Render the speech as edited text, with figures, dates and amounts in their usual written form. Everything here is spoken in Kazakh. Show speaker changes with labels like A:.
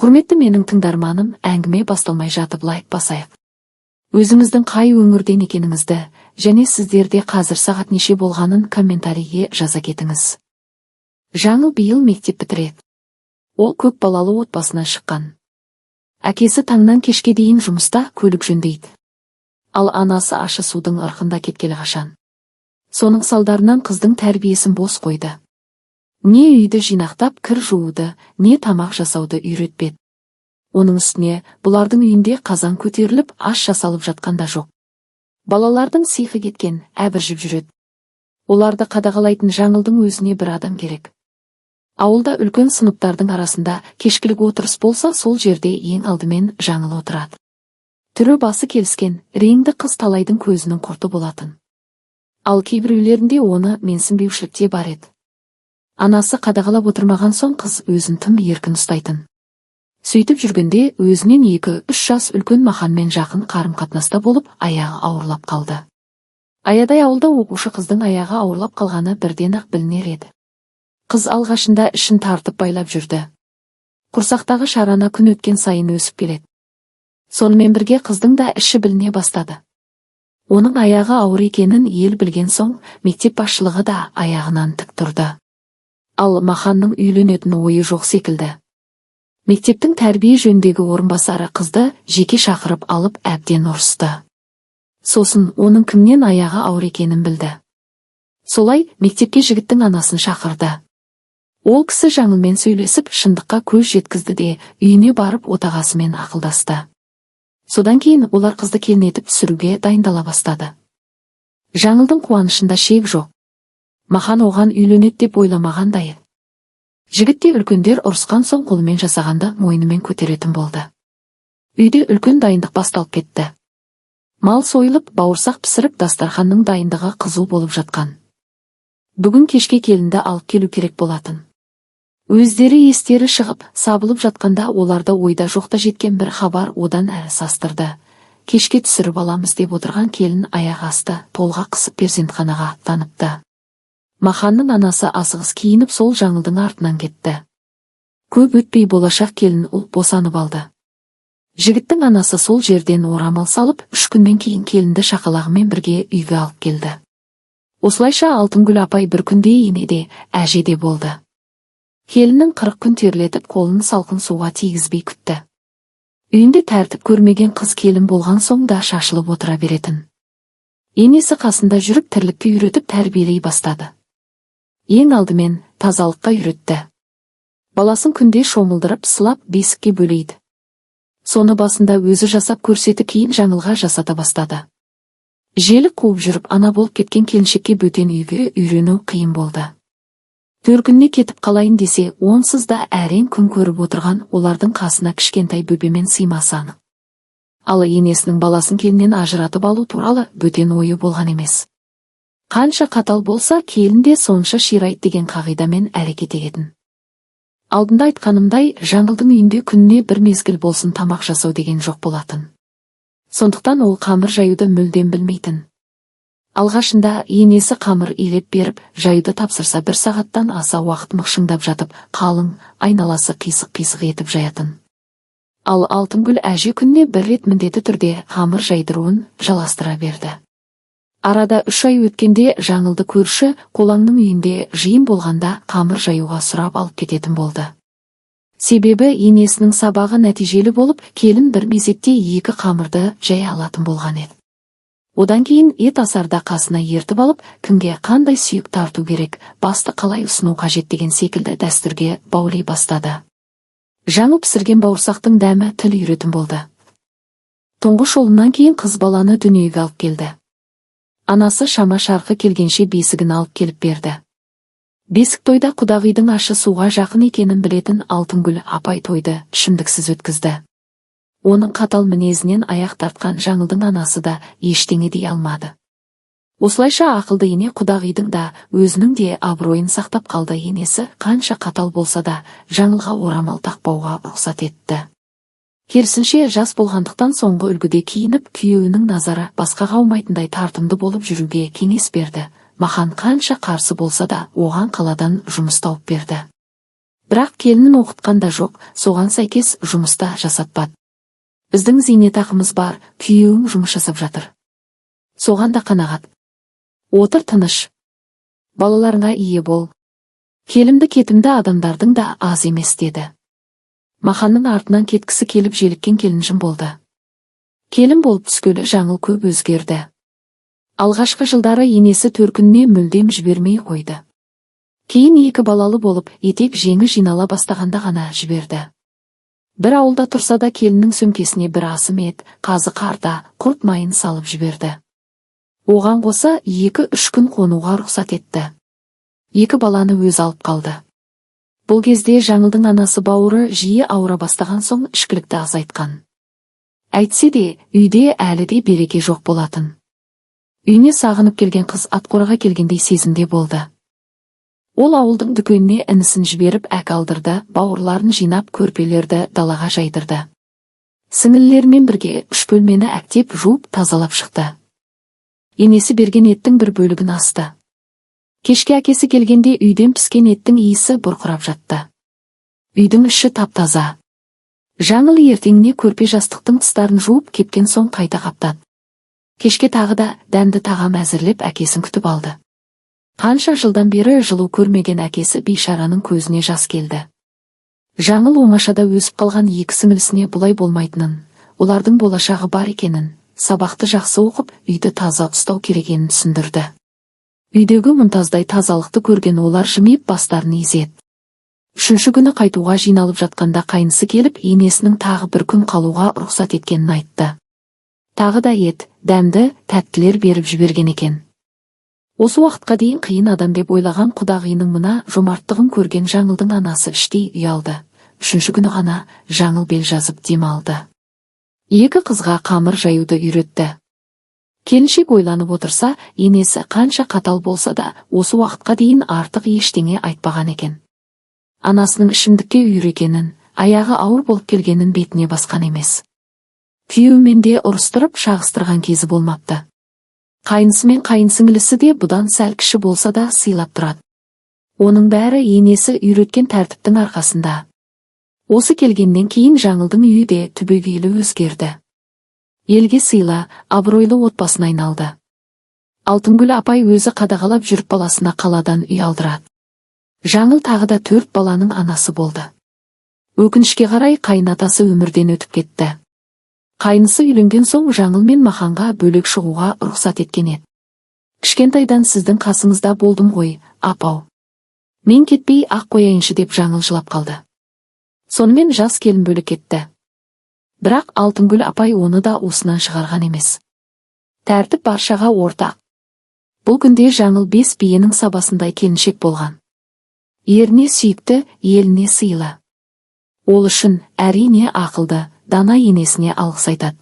A: Құрметті менің тыңдарманым, әңгіме басталмай жатып лайк басайық. Өзіңіздің қай өңірден екеніңізді және сіздерде қазір сағат неше болғанын комментарийге жаза кетіңіз. Жаңыл биыл мектеп бітіреді. Ол көп балалы отбасынан шыққан. Әкесі таңнан кешке дейін жұмыста көлік жөндейді. Ал анасы ащы судың ырқында кеткелі қашан. Соның салдарынан қыздың тәрбиесін бос қойды. Не үйді жинақтап кір жууды, не тамақ жасауды үйретпеді. Оның үстіне бұлардың үйінде қазан көтеріліп ас жасалып жатқанда жоқ. Балалардың сиқы кеткен, әбіржіп жүреді. Оларды қадағалайтын Жаңылдың өзіне бір адам керек. Ауылда үлкен сыныптардың арасында кешкілік отырыс болса, сол жерде ең алдымен Жаңыл отырады. Түрі басы келіскен, реңді қыз талайдың көзінің құрты болатын. Ал кейбіреулерінде оны менсінбеушілікте бар еді. Анасы қадағалап отырмаған соң қыз өзін тым еркін ұстайтын. Сөйтіп жүргенде өзінен 2-3 жас үлкен Маханмен жақын қарым-қатынаста болып, аяғы ауырлап қалды. Аядай ауылда оқушы қыздың аяғы ауырлап қалғаны бірден-ақ білінер еді. Қыз алғашында ішін тартып байлап жүрді. Құрсақтағы шарана күн өткен сайын өсіп келеді. Сонымен бірге қыздың да іші біліне бастады. Оның аяғы ауыр екенін ел білген соң, мектеп басшылығы да аяғынан тік тұрды. Ал Маханның үйленетін ойы жоқ секілді. Мектептің тәрбие жөніндегі орынбасары қызды жеке шақырып алып әбден ұрысты. Сосын оның кімнен аяғы ауыр екенін білді. Солай мектепке жігіттің анасын шақырды. Ол кісі Жаңылмен сөйлесіп, шындыққа көз жеткізді де үйіне барып отағасымен ақылдасты. Содан кейін олар қызды келін етіп түсіруге дайындала бастады. Жаңылдың қуанышында шек жоқ. Махан оған үйленеді деп ойламағандай. Жігітте үлкендер ұрысқан соң қолымен жасағанды мойнымен көтеретін болды. Үйде үлкен дайындық басталып кетті. Мал сойылып, бауырсақ пісіріп, дастарханның дайындығы қызу болып жатқан. Бүгін кешке келінді алып келу керек болатын. Өздері естері шығып, сабылып жатқанда оларды ойда жоқта жеткен бір хабар одан әрі састырды. Кешке түсіріп аламыз деп отырған келін аяқ асты, толға қысып перзентханаға аттаныпты. Маханның анасы асығыс киініп сол Жаңылдың артынан кетті. Көп өтпей болашақ келін ұл босанып алды. Жігіттің анасы сол жерден орамал салып, 3 күннен кейін келінді шақалағымен бірге үйге алып келді. Осылайша Алтынгүл апай бір күнде енеде, әжеде болды. Келіннің 40 күн терлетіп қолын салқын суға тигізбей күтті. Үйінде тәртіп көрмеген қыз келін болған соң да шашылып отыра беретін. Енесі қасында жүріп тірлікке үйретіп тәрбиелей бастады. Ең алдымен тазалыққа үйретті. Баласын күнде шомылдырып сылап бесікке бөлейді. Соны басында өзі жасап көрсеті кейін Жаңылға жасата бастады. Желік қуып жүріп ана болып кеткен келіншекке бөтен үйге үйрену қиын болды. Төркінне кетіп қалайын десе, онсыз да әрең күн көріп отырған олардың қасына кішкентай бөбемен сыймасаны. Ал енесінің баласын келіннен ажыратып алу туралы бөтен ойы болған емес. Қанша қатал болса, келін де сонша ширайды деген қағидамен әрекет ететін. Алдында айтқанымдай, Жаңылдың үйінде күніне бір мезгіл болсын тамақ жасау деген жоқ болатын. Сондықтан ол қамыр жаюды мүлдем білмейтін. Алғашында енесі қамыр илеп беріп, жаюды тапсырса 1 сағаттан аса уақыт мықшыңдап жатып, қалың, айналасы қисық-қисық етіп жаятын. Ал Алтынгүл әже күнне бір рет міндетті түрде қамыр жайдыруын жаластыра берді. Арада 3 ай өткенде Жаңылды көрші қолаңның үйінде жиын болғанда қамыр жаюға сұрап алып кететін болды. Себебі енесінің сабағы нәтижелі болып, келін бір мезетте 2 қамырды жай алатын болған еді. Одан кейін ет асарда қасына ертіп алып, кімге қандай сүйек тарту керек, басты қалай ұсыну қажет деген секілді дәстүрге баулай бастады. Жаңыл пісірген бауырсақтың дәмі тіл үйретін болды. Тұңғыш ұлынан кейін қыз баланы дүниеге алып келді. Анасы шама шарқы келгенше бесігін алып келіп берді. Бесік тойда құдағидың ащы суға жақын екенін білетін Алтынгүл апай тойды ішімдіксіз өткізді. Оның қатал мінезінен аяқ тартқан Жаңылдың анасы да ештеңе дей алмады. Осылайша ақылды ене құдағидың да өзінің де абыройын сақтап қалды. Енесі қанша қатал болса да Жаңылға орамал тақпауға рұқсат етті. Керісінше жас болғандықтан соңғы үлгіде киініп, күйеуінің назары басқаға аумайтындай тартымды болып жүруге кеңес берді. Махан қанша қарсы болса да оған қаладан жұмыс тауып берді. Бірақ келінін оқытқан да жоқ, соған сәйкес жұмыста жасатпады. Біздің зейнетақымыз бар, күйеуің жұмыс жасап жатыр. Соған да қанағат. Отыр тыныш. Балаларыңа ие бол. Келімді кетімді адамдардың да аз емес деді. Маханның артынан кеткісі келіп желіккен келінжім болды. Келін болып түскелі жаңыл көп өзгерді. Алғашқы жылдары енесі төркініне мүлдем жібермей қойды. Кейін 2 балалы болып, етек жеңі жинала бастағанда ғана жіберді. Бір ауылда тұрса да келіннің сөмкесіне бір асым ет, қазы қарда, құрт майын салып жіберді. Оған қоса 2-3 күн қонуға рұқсат етті. 2 баланы өз алып қалды. Бұл кезде жаңылдың анасы бауыры жиі ауыра бастаған соң ішкілікті азайтқан. Әйтсе де, үйде әлі де береке жоқ болатын. Үйіне сағынып келген қыз атқораға келгендей сезімде болды. Ол ауылдың дүкеніне інісін жіберіп әк алдырды, бауырларын жинап көрпелерді далаға жайдырды. Сіңілілермен бірге 3 бөлмені әктеп жуып тазалап шықты. Енесі берген еттің бір бөлігін асты. Кешке әкесі келгенде үйден піскен еттің иісі бұрқырап жатты. Үйдің іші тап-таза. Жаңыл ертеңіне көрпе жастықтың тыстарын жуып кепкен соң қайта қаптады. Кешке тағы да дәмді тағам әзірлеп әкесін күтіп алды. Қанша жылдан бері жылу көрмеген әкесі бейшараның көзіне жас келді. Жаңыл оңашада өсіп қалған 2 сіңілісіне бұлай болмайтынын, олардың болашағы бар екенін, сабақты жақсы оқып, үйді таза ұстау керегенін түсіндірді. Үйдегі мұнтаздай тазалықты көрген олар жымиып бастарын изеді. 3-ші күні қайтуға жиналып жатқанда қайнысы келіп, енесінің тағы 1 күн қалуға рұқсат еткенін айтты. Тағы да ет, дәмді, тәттілер беріп жіберген екен. Осы уақытқа дейін қиын адам деп ойлаған құдағиының мына жомарттығын көрген Жаңылдың анасы іштей ұялды. 3-ші күні ғана Жаңыл бел жазып демалды. 2 қызға қамыр жаюды үйретті. Келіншек ойланып отырса, енесі қанша қатал болса да, осы уақытқа дейін артық ештеңе айтпаған екен. Анасының ішімдікке үйрекенін, аяғы ауыр болып келгенін бетіне басқан емес. Күйеуімен де ұрыстырып шағыстырған кезі болмапты. Қайынысы мен қайынсіңілісі де бұдан сәл кіші болса да сыйлап тұрады. Оның бәрі енесі үйреткен тәртіптің арқасында. Осы келгеннен кейін Жаңылдың үйі де түбегейлі өзгерді. Елге сыйла, абыройлы отбасына айналды. Алтынгүл апай өзі қадағалап жүріп баласына қаладан үй алдырады. Жаңыл тағы да 4 баланың анасы болды. Өкінішке қарай қайынатасы өмірден өтіп кетті. Қайнысы үйленген соң Жаңыл мен Маханға бөлек шығуға рұқсат еткен еді. Кішкентайдан сіздің қасыңызда болдым ғой, апау. Мен кетпей ақ қояйыншы деп Жаңыл жылап қалды. Сонымен жас келін бөлек кетті. Бірақ Алтынгүл апай оны да осынан шығарған емес. Тәртіп баршаға ортақ. Бұл күнде Жаңыл 5 биенің сабасындай келіншек болған. Еріне сүйікті, еліне сыйлы. Ол үшін әрине ақылды, дана енесіне алғыс айтады.